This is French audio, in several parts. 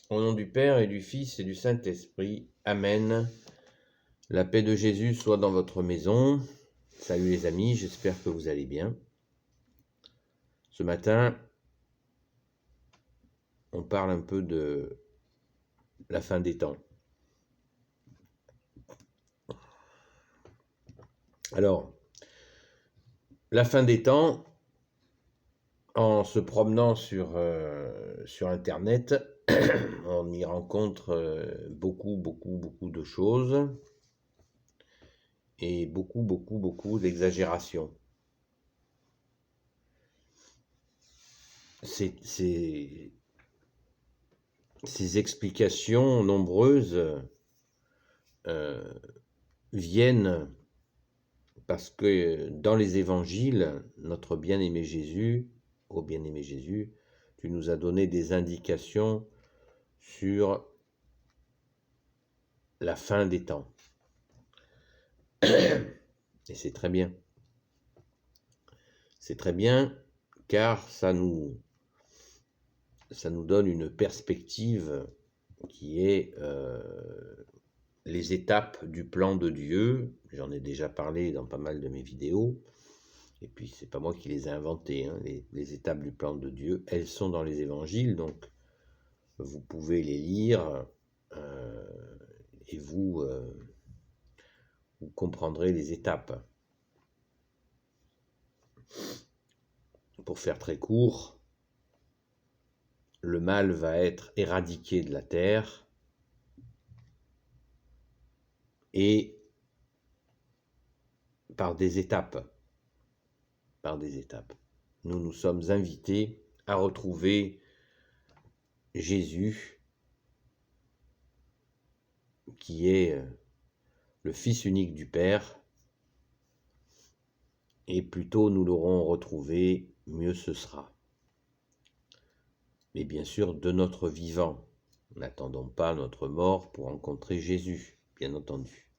Au nom du Père et du Fils et du Saint-Esprit. Amen. La paix de Jésus soit dans votre maison. Salut les amis, j'espère que vous allez bien. Ce matin, on parle un peu de la fin des temps. Alors, la fin des temps, en se promenant sur Internet, on y rencontre beaucoup de choses et beaucoup d'exagérations. Ces explications nombreuses viennent parce que dans les évangiles, notre bien-aimé Jésus, ô bien-aimé Jésus, tu nous as donné des indications sur la fin des temps. Et c'est très bien. C'est très bien car ça nous donne une perspective qui est les étapes du plan de Dieu. J'en ai déjà parlé dans pas mal de mes vidéos. Et puis, c'est pas moi qui les ai inventées, hein. Les étapes du plan de Dieu, elles sont dans les évangiles, donc vous pouvez les lire et vous comprendrez les étapes. Pour faire très court, le mal va être éradiqué de la terre et par des étapes. Nous sommes invités à retrouver Jésus, qui est le Fils unique du Père, et plus tôt nous l'aurons retrouvé, mieux ce sera. Mais bien sûr, de notre vivant. N'attendons pas notre mort pour rencontrer Jésus, bien entendu.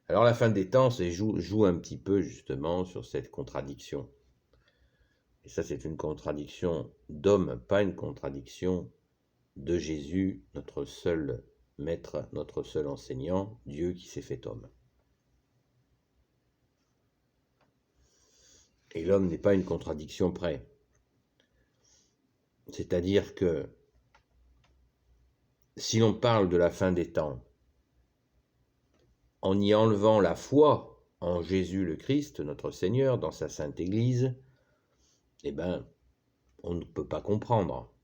Alors la fin des temps, c'est joue un petit peu justement sur cette contradiction. Et ça, c'est une contradiction d'homme, pas une contradiction de Jésus, notre seul maître, notre seul enseignant, Dieu qui s'est fait homme. Et l'homme n'est pas une contradiction près. C'est-à-dire que si l'on parle de la fin des temps, en y enlevant la foi en Jésus le Christ, notre Seigneur, dans sa Sainte Église, eh ben, on ne peut pas comprendre.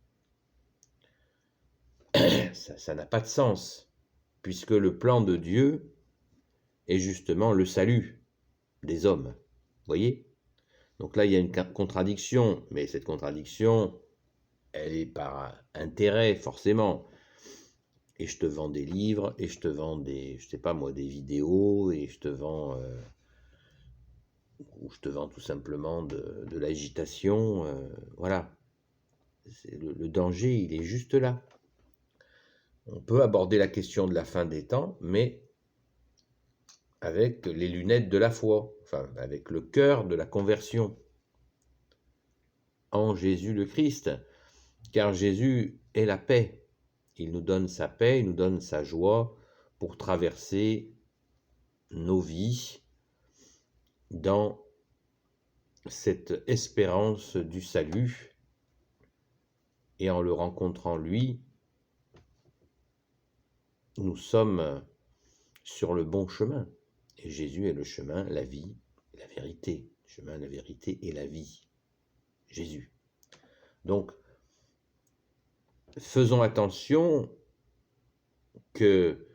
Ça n'a pas de sens, puisque le plan de Dieu est justement le salut des hommes. Vous voyez ? Donc là, il y a une contradiction, mais cette contradiction, elle est par intérêt, forcément. Et je te vends des livres, et je te vends des vidéos, et je te vends tout simplement de l'agitation. Voilà. Le danger, il est juste là. On peut aborder la question de la fin des temps, mais avec les lunettes de la foi, enfin avec le cœur de la conversion en Jésus le Christ, car Jésus est la paix. Il nous donne sa paix, il nous donne sa joie pour traverser nos vies dans cette espérance du salut, et en le rencontrant lui, nous sommes sur le bon chemin. Et Jésus est le chemin, la vie, la vérité. Le chemin, la vérité et la vie. Jésus. Donc, faisons attention que,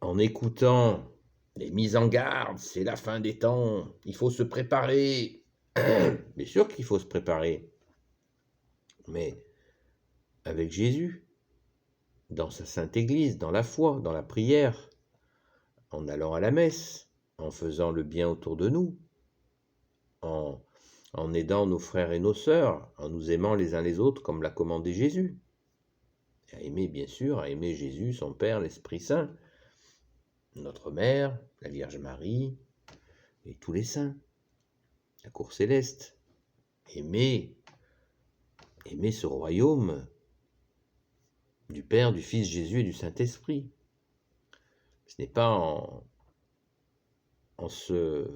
en écoutant les mises en garde, c'est la fin des temps, il faut se préparer. Bien sûr qu'il faut se préparer, mais avec Jésus, dans sa Sainte Église, dans la foi, dans la prière, en allant à la messe, en faisant le bien autour de nous, en aidant nos frères et nos sœurs, en nous aimant les uns les autres comme l'a commandé Jésus. À aimer, bien sûr, à aimer Jésus, son Père, l'Esprit Saint, notre Mère, la Vierge Marie, et tous les saints, la cour céleste. Aimer ce royaume du Père, du Fils Jésus et du Saint-Esprit. Ce n'est pas en se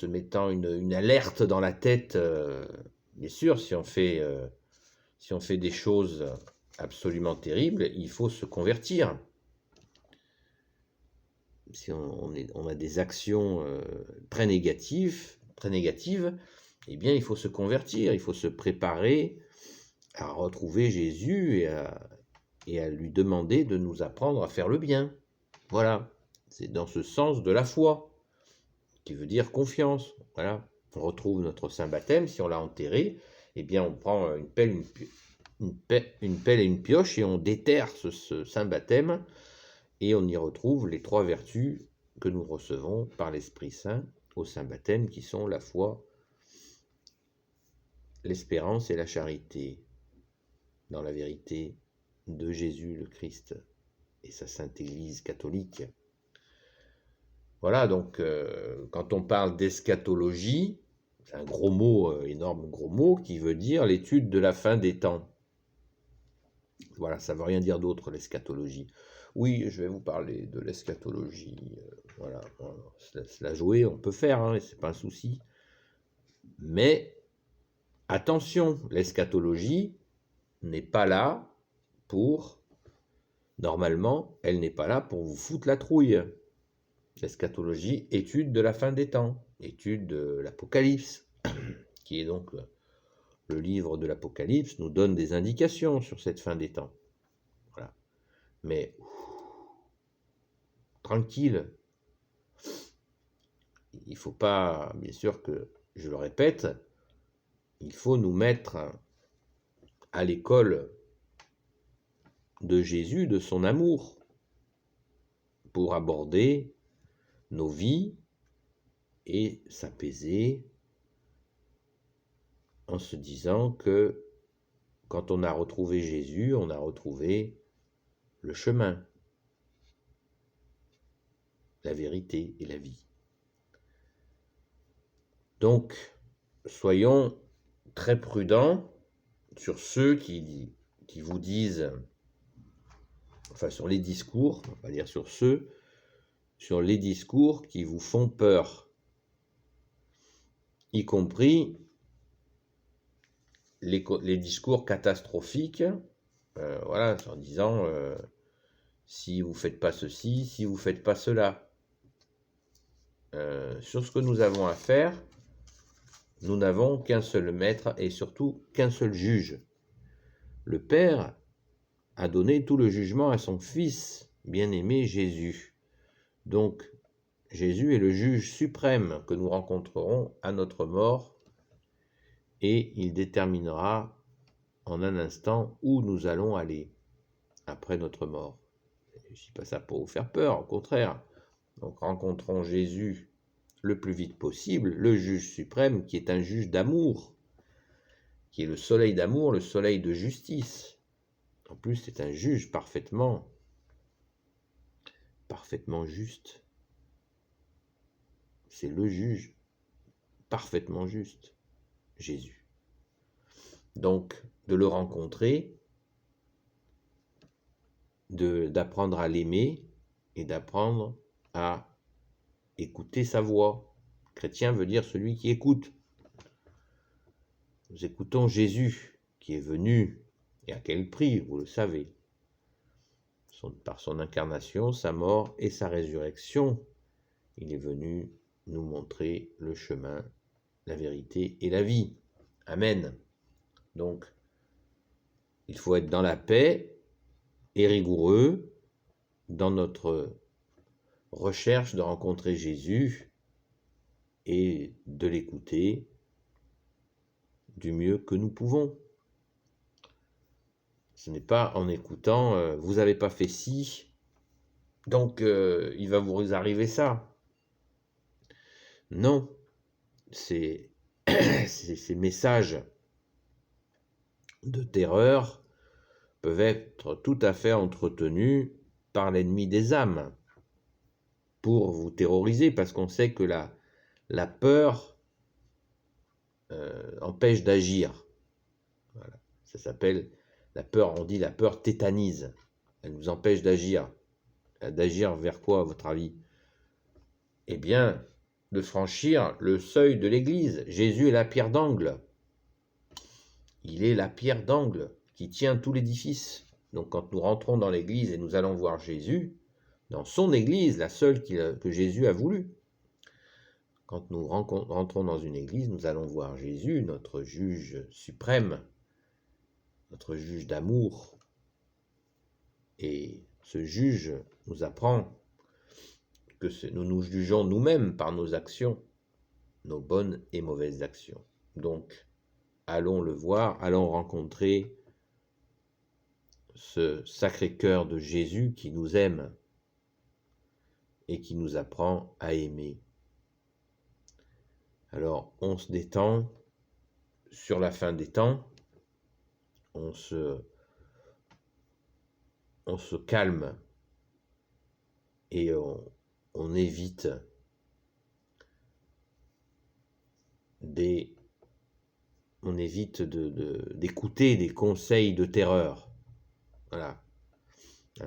mettant une alerte dans la tête. Bien sûr, si on fait des choses absolument terribles, il faut se convertir. Si on a des actions très négatives, eh bien, il faut se convertir, il faut se préparer à retrouver Jésus et à lui demander de nous apprendre à faire le bien. Voilà, c'est dans ce sens de la foi, qui veut dire confiance. Voilà, on retrouve notre saint baptême, si on l'a enterré, eh bien, on prend une pelle et une pioche et on déterre ce saint baptême et on y retrouve les 3 vertus que nous recevons par l'Esprit Saint au saint baptême, qui sont la foi, l'espérance et la charité, dans la vérité de Jésus le Christ et sa sainte Église catholique. Voilà, donc quand on parle d'eschatologie, c'est un gros mot, énorme gros mot, qui veut dire l'étude de la fin des temps. Voilà, ça ne veut rien dire d'autre, l'eschatologie. Oui, je vais vous parler de l'eschatologie. Voilà, se la jouer, on peut faire, hein, c'est pas un souci. Mais attention, l'eschatologie n'est pas là pour... Normalement, elle n'est pas là pour vous foutre la trouille. L'eschatologie, étude de la fin des temps, étude de l'Apocalypse, qui est donc le livre de l'Apocalypse, nous donne des indications sur cette fin des temps. Voilà. Mais tranquille, il ne faut pas, bien sûr que, je le répète, il faut nous mettre à l'école de Jésus, de son amour, pour aborder nos vies et s'apaiser en se disant que quand on a retrouvé Jésus, on a retrouvé le chemin, la vérité et la vie. Donc, soyons très prudents sur ceux qui vous disent, enfin sur les discours, on va dire sur les discours qui vous font peur, y compris les discours catastrophiques, voilà, en disant si vous ne faites pas ceci, si vous ne faites pas cela. Sur ce que nous avons à faire, nous n'avons qu'un seul maître et surtout qu'un seul juge. Le Père a donné tout le jugement à son Fils bien-aimé Jésus. Donc, Jésus est le juge suprême que nous rencontrerons à notre mort et il déterminera en un instant où nous allons aller après notre mort. Je ne dis pas ça pour vous faire peur, au contraire. Donc, rencontrons Jésus le plus vite possible, le juge suprême qui est un juge d'amour, qui est le soleil d'amour, le soleil de justice. En plus, c'est un juge parfaitement juste. C'est le juge parfaitement juste, Jésus. Donc, de le rencontrer, d'apprendre à l'aimer et d'apprendre à écouter sa voix. Chrétien veut dire celui qui écoute. Nous écoutons Jésus qui est venu, et à quel prix, vous le savez, par son incarnation, sa mort et sa résurrection. Il est venu nous montrer le chemin, la vérité et la vie. Amen. Donc, il faut être dans la paix et rigoureux dans notre recherche de rencontrer Jésus et de l'écouter du mieux que nous pouvons. Ce n'est pas en écoutant vous n'avez pas fait ci, donc il va vous arriver ça. Non, ces messages de terreur peuvent être tout à fait entretenus par l'ennemi des âmes pour vous terroriser, parce qu'on sait que la peur empêche d'agir. Voilà. Ça s'appelle La peur, on dit la peur tétanise. Elle nous empêche d'agir. D'agir vers quoi, à votre avis? Eh bien, de franchir le seuil de l'église. Jésus est la pierre d'angle. Il est la pierre d'angle qui tient tout l'édifice. Donc quand nous rentrons dans l'église et nous allons voir Jésus, dans son église, la seule que Jésus a voulu, quand nous rentrons dans une église, nous allons voir Jésus, notre juge suprême, notre juge d'amour. Et ce juge nous apprend que nous nous jugeons nous-mêmes par nos actions, nos bonnes et mauvaises actions. Donc, allons le voir, allons rencontrer ce Sacré-Cœur de Jésus qui nous aime et qui nous apprend à aimer. Alors, on se détend sur la fin des temps, on se calme et on évite d'écouter des conseils de terreur. Voilà.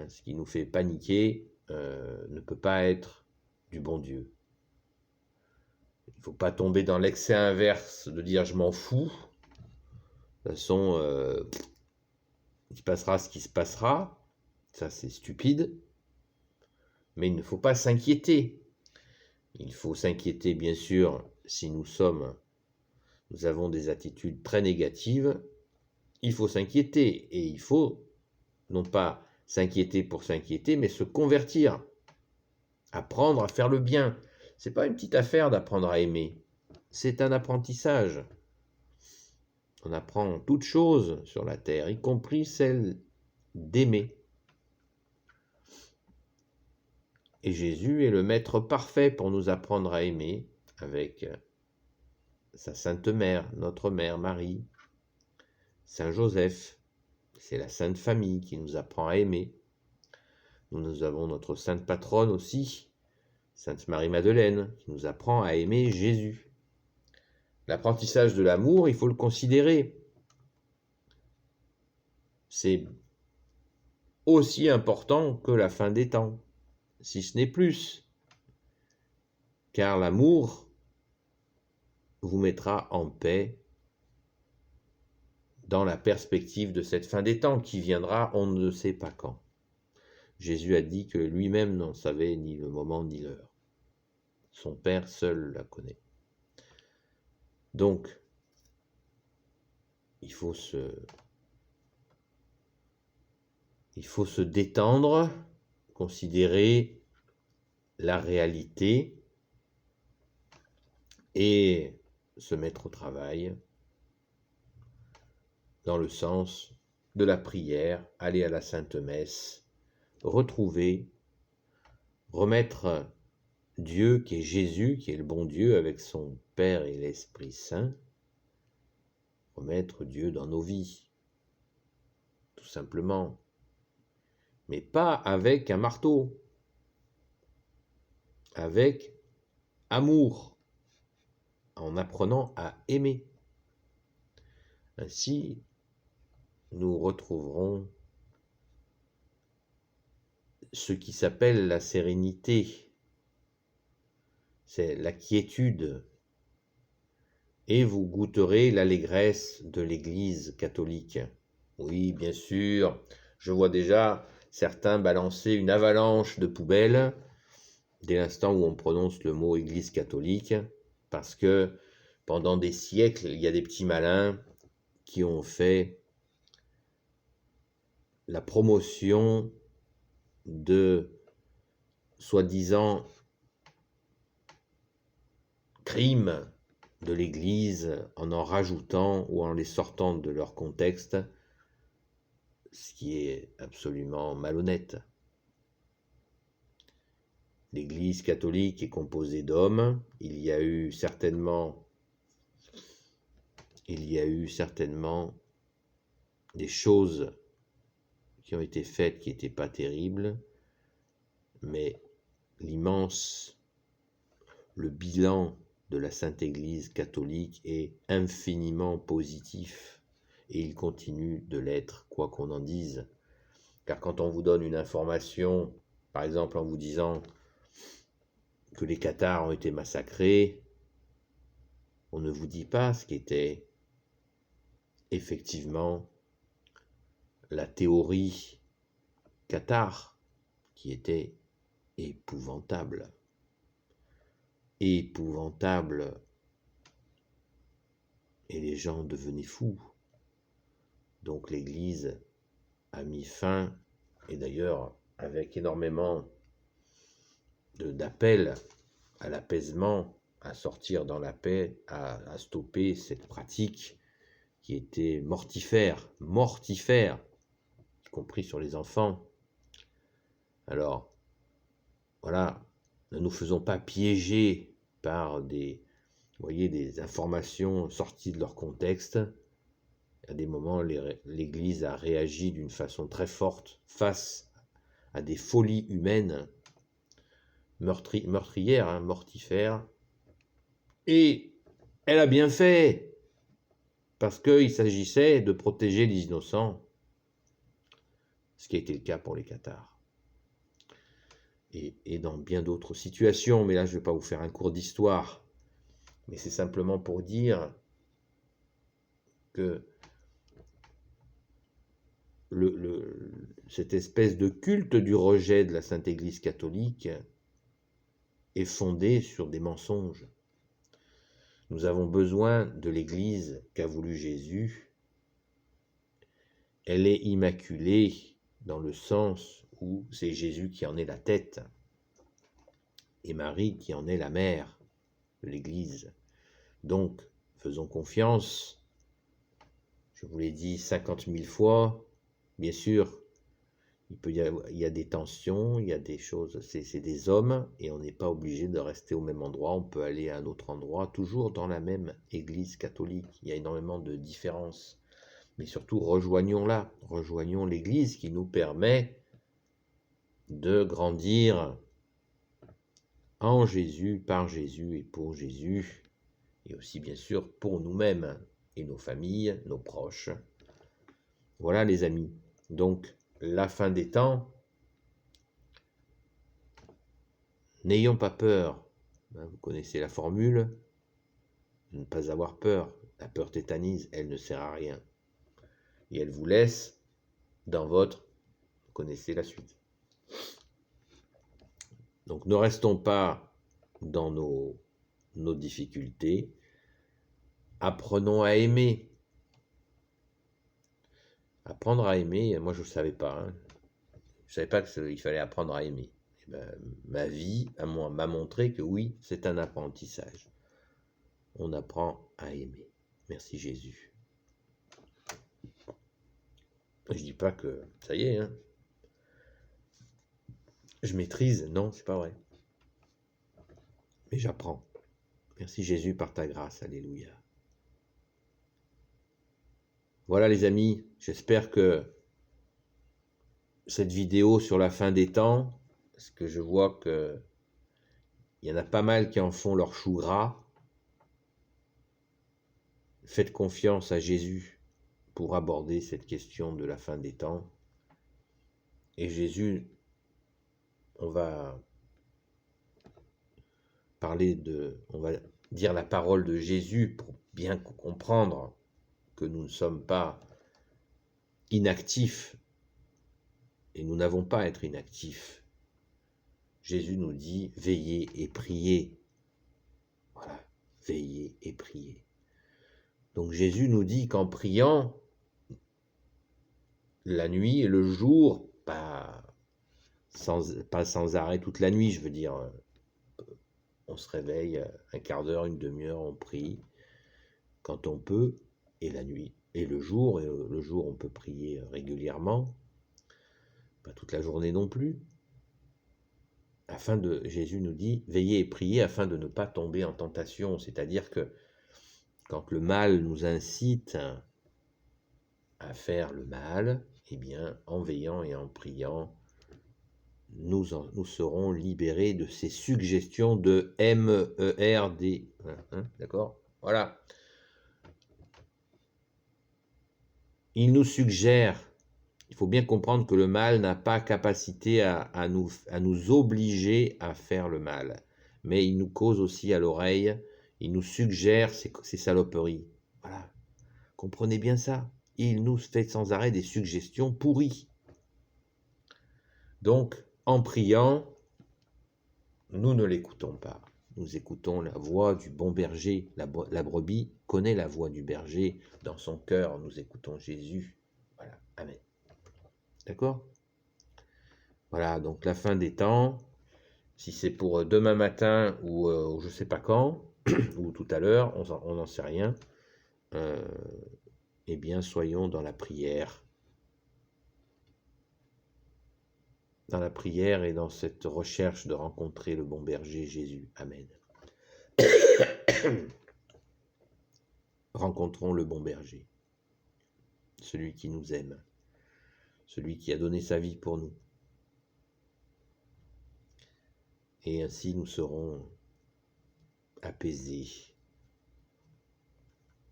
Ce qui nous fait paniquer ne peut pas être du bon Dieu. Il ne faut pas tomber dans l'excès inverse de dire je m'en fous. De toute façon, il se passera ce qui se passera. Ça, c'est stupide. Mais il ne faut pas s'inquiéter. Il faut s'inquiéter, bien sûr, si nous avons des attitudes très négatives. Il faut s'inquiéter. Et il faut, non pas s'inquiéter pour s'inquiéter, mais se convertir. Apprendre à faire le bien. C'est pas une petite affaire d'apprendre à aimer. C'est un apprentissage. On apprend toutes choses sur la terre, y compris celle d'aimer. Et Jésus est le maître parfait pour nous apprendre à aimer avec sa Sainte Mère, notre Mère Marie, Saint Joseph. C'est la Sainte Famille qui nous apprend à aimer. Nous avons notre Sainte Patronne aussi, Sainte Marie-Madeleine, qui nous apprend à aimer Jésus. L'apprentissage de l'amour, il faut le considérer. C'est aussi important que la fin des temps, si ce n'est plus. Car l'amour vous mettra en paix dans la perspective de cette fin des temps qui viendra, on ne sait pas quand. Jésus a dit que lui-même n'en savait ni le moment ni l'heure. Son Père seul la connaît. Donc, il faut se détendre, considérer la réalité et se mettre au travail dans le sens de la prière, aller à la Sainte Messe, retrouver, remettre Dieu qui est Jésus, qui est le bon Dieu avec son Père et l'Esprit Saint, remettre Dieu dans nos vies, tout simplement, mais pas avec un marteau, avec amour, en apprenant à aimer. Ainsi, nous retrouverons ce qui s'appelle la sérénité, c'est la quiétude, et vous goûterez l'allégresse de l'Église catholique. Oui, bien sûr, je vois déjà certains balancer une avalanche de poubelles dès l'instant où on prononce le mot Église catholique, parce que pendant des siècles, il y a des petits malins qui ont fait la promotion de soi-disant crimes de l'Église en rajoutant ou en les sortant de leur contexte, ce qui est absolument malhonnête. L'Église catholique est composée d'hommes. Il y a eu certainement des choses qui ont été faites qui n'étaient pas terribles, mais le bilan de la Sainte Église catholique est infiniment positif et il continue de l'être, quoi qu'on en dise. Car quand on vous donne une information, par exemple en vous disant que les Cathares ont été massacrés, on ne vous dit pas ce qu'était effectivement la théorie cathare, qui était épouvantable. Épouvantable, et les gens devenaient fous. Donc l'Église a mis fin, et d'ailleurs avec énormément d'appels à l'apaisement, à sortir dans la paix, à stopper cette pratique qui était mortifère, y compris sur les enfants. Alors, voilà, ne nous faisons pas piéger par des informations sorties de leur contexte. À des moments, l'Église a réagi d'une façon très forte face à des folies humaines meurtrières, mortifères. Et elle a bien fait, parce qu'il s'agissait de protéger les innocents, ce qui a été le cas pour les Cathares. Et dans bien d'autres situations, mais là je ne vais pas vous faire un cours d'histoire, mais c'est simplement pour dire que cette espèce de culte du rejet de la Sainte Église catholique est fondée sur des mensonges. Nous avons besoin de l'Église qu'a voulu Jésus. Elle est immaculée dans le sens où c'est Jésus qui en est la tête et Marie qui en est la mère de l'Église. Donc, faisons confiance. Je vous l'ai dit 50 000 fois. Bien sûr, il y a des tensions, il y a des choses, c'est des hommes, et on n'est pas obligé de rester au même endroit, on peut aller à un autre endroit, toujours dans la même Église catholique. Il y a énormément de différences, mais surtout rejoignons-la, rejoignons l'Église qui nous permet de grandir en Jésus, par Jésus et pour Jésus, et aussi bien sûr pour nous-mêmes et nos familles, nos proches. Voilà les amis, donc la fin des temps, n'ayons pas peur, vous connaissez la formule, ne pas avoir peur, la peur tétanise, elle ne sert à rien, et elle vous laisse dans votre, vous connaissez la suite. Donc ne restons pas dans nos difficultés, apprenons à aimer. Apprendre à aimer, moi je ne savais pas, je ne savais pas qu'il fallait apprendre à aimer. Et ben, ma vie m'a montré que oui, c'est un apprentissage. On apprend à aimer. Merci Jésus. Je dis pas que ça y est, je maîtrise, non, c'est pas vrai. Mais j'apprends. Merci Jésus par ta grâce, alléluia. Voilà les amis, j'espère que cette vidéo sur la fin des temps, parce que je vois que il y en a pas mal qui en font leur chou gras. Faites confiance à Jésus pour aborder cette question de la fin des temps. Et Jésus, on va dire la parole de Jésus pour bien comprendre que nous ne sommes pas inactifs et nous n'avons pas à être inactifs. Jésus nous dit veillez et priez. Voilà, veillez et priez. Donc Jésus nous dit qu'en priant la nuit et le jour, pas sans arrêt toute la nuit, je veux dire, on se réveille un quart d'heure, une demi-heure, on prie quand on peut, et la nuit, et le jour on peut prier régulièrement, pas toute la journée non plus. Jésus nous dit, veillez et priez afin de ne pas tomber en tentation, c'est-à-dire que quand le mal nous incite à faire le mal, eh bien, en veillant et en priant, nous serons libérés de ces suggestions de MERD. D'accord ? Voilà. il nous suggère, il faut bien comprendre que le mal n'a pas capacité à nous obliger à faire le mal, mais il nous cause aussi à l'oreille, il nous suggère ces saloperies. Voilà, comprenez bien ça. Il nous fait sans arrêt des suggestions pourries. Donc, en priant, nous ne l'écoutons pas. Nous écoutons la voix du bon berger. La brebis connaît la voix du berger. Dans son cœur, nous écoutons Jésus. Voilà, amen. D'accord? Voilà, donc la fin des temps, si c'est pour demain matin ou je ne sais pas quand, ou tout à l'heure, on n'en sait rien, eh bien, soyons dans la prière. Dans la prière et dans cette recherche de rencontrer le bon berger Jésus. Amen. Rencontrons le bon berger, celui qui nous aime, celui qui a donné sa vie pour nous. Et ainsi nous serons apaisés,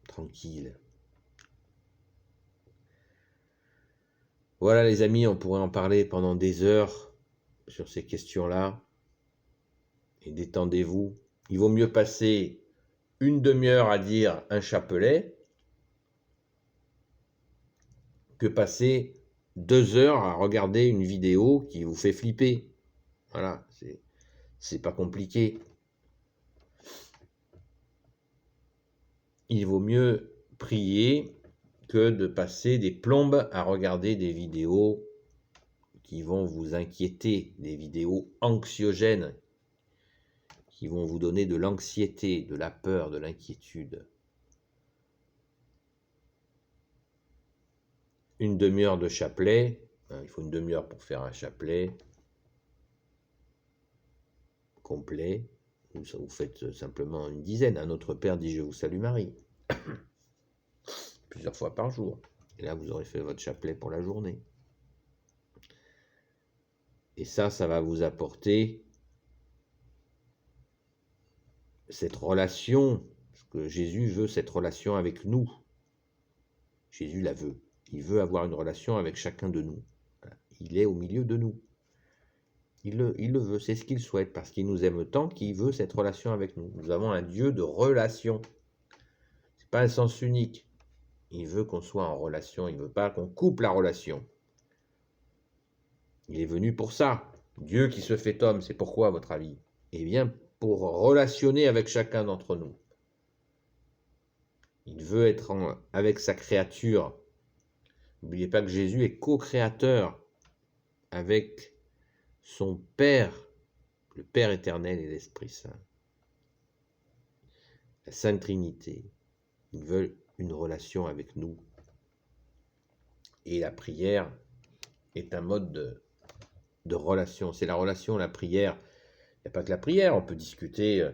tranquilles. Voilà les amis, on pourrait en parler pendant des heures sur ces questions-là. Et détendez-vous. Il vaut mieux passer une demi-heure à dire un chapelet que passer 2 heures à regarder une vidéo qui vous fait flipper. Voilà, c'est pas compliqué. Il vaut mieux prier que de passer des plombes à regarder des vidéos qui vont vous inquiéter, des vidéos anxiogènes, qui vont vous donner de l'anxiété, de la peur, de l'inquiétude. Une demi-heure de chapelet, il faut une demi-heure pour faire un chapelet complet, vous faites simplement une dizaine. Un Notre Père dit « Je vous salue Marie » plusieurs fois par jour. Et là, vous aurez fait votre chapelet pour la journée. Et ça va vous apporter cette relation, parce que Jésus veut cette relation avec nous. Jésus la veut. Il veut avoir une relation avec chacun de nous. Voilà. Il est au milieu de nous. Il le veut, c'est ce qu'il souhaite, parce qu'il nous aime tant qu'il veut cette relation avec nous. Nous avons un Dieu de relation. Ce n'est pas un sens unique. Il veut qu'on soit en relation, il ne veut pas qu'on coupe la relation. Il est venu pour ça. Dieu qui se fait homme, c'est pourquoi à votre avis? Eh bien, pour relationner avec chacun d'entre nous. Il veut être avec sa créature. N'oubliez pas que Jésus est co-créateur avec son Père, le Père éternel et l'Esprit Saint. La Sainte Trinité. Ils veulent une relation avec nous. Et la prière est un mode de relation. C'est la relation, la prière. Il n'y a pas que la prière, on peut discuter,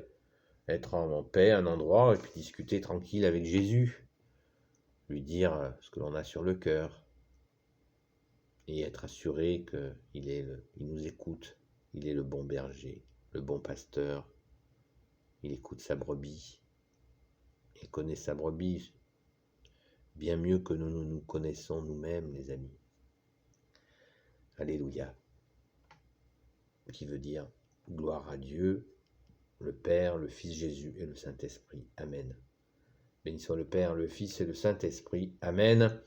être en paix, un endroit, et puis discuter tranquille avec Jésus. Lui dire ce que l'on a sur le cœur. Et être assuré qu'il nous écoute. Il est le bon berger, le bon pasteur. Il écoute sa brebis. Il connaît sa brebis bien mieux que nous connaissons nous-mêmes, les amis. Alléluia. Qui veut dire gloire à Dieu, le Père, le Fils Jésus et le Saint-Esprit. Amen. Béni soit le Père, le Fils et le Saint-Esprit. Amen.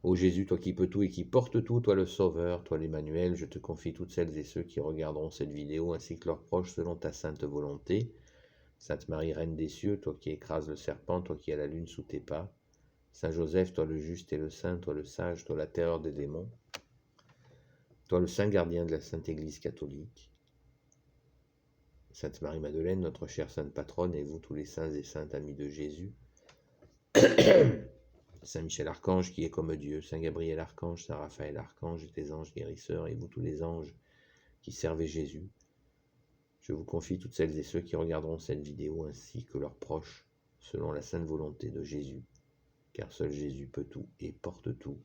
Ô Jésus, toi qui peux tout et qui portes tout, toi le Sauveur, toi l'Emmanuel, je te confie toutes celles et ceux qui regarderont cette vidéo ainsi que leurs proches selon ta sainte volonté. Sainte Marie, Reine des cieux, toi qui écrases le serpent, toi qui as la lune sous tes pas. Saint Joseph, toi le juste et le saint, toi le sage, toi la terreur des démons. Toi le saint gardien de la Sainte Église catholique. Sainte Marie-Madeleine, notre chère sainte patronne, et vous tous les saints et saintes amis de Jésus. Saint Michel Archange qui est comme Dieu, Saint Gabriel Archange, Saint Raphaël Archange et tes anges guérisseurs, et vous tous les anges qui servez Jésus. Je vous confie toutes celles et ceux qui regarderont cette vidéo ainsi que leurs proches, selon la sainte volonté de Jésus, car seul Jésus peut tout et porte tout.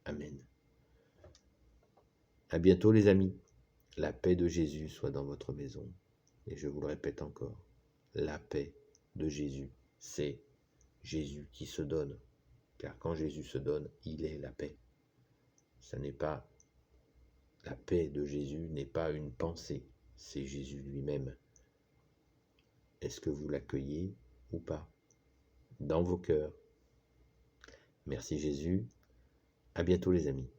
Amen. À bientôt les amis. La paix de Jésus soit dans votre maison. Et je vous le répète encore, la paix de Jésus, c'est Jésus qui se donne. car quand Jésus se donne, il est la paix. Ça n'est pas la paix de Jésus n'est pas une pensée, c'est Jésus lui-même. Est-ce que vous l'accueillez ou pas dans vos cœurs? Merci Jésus, à bientôt les amis.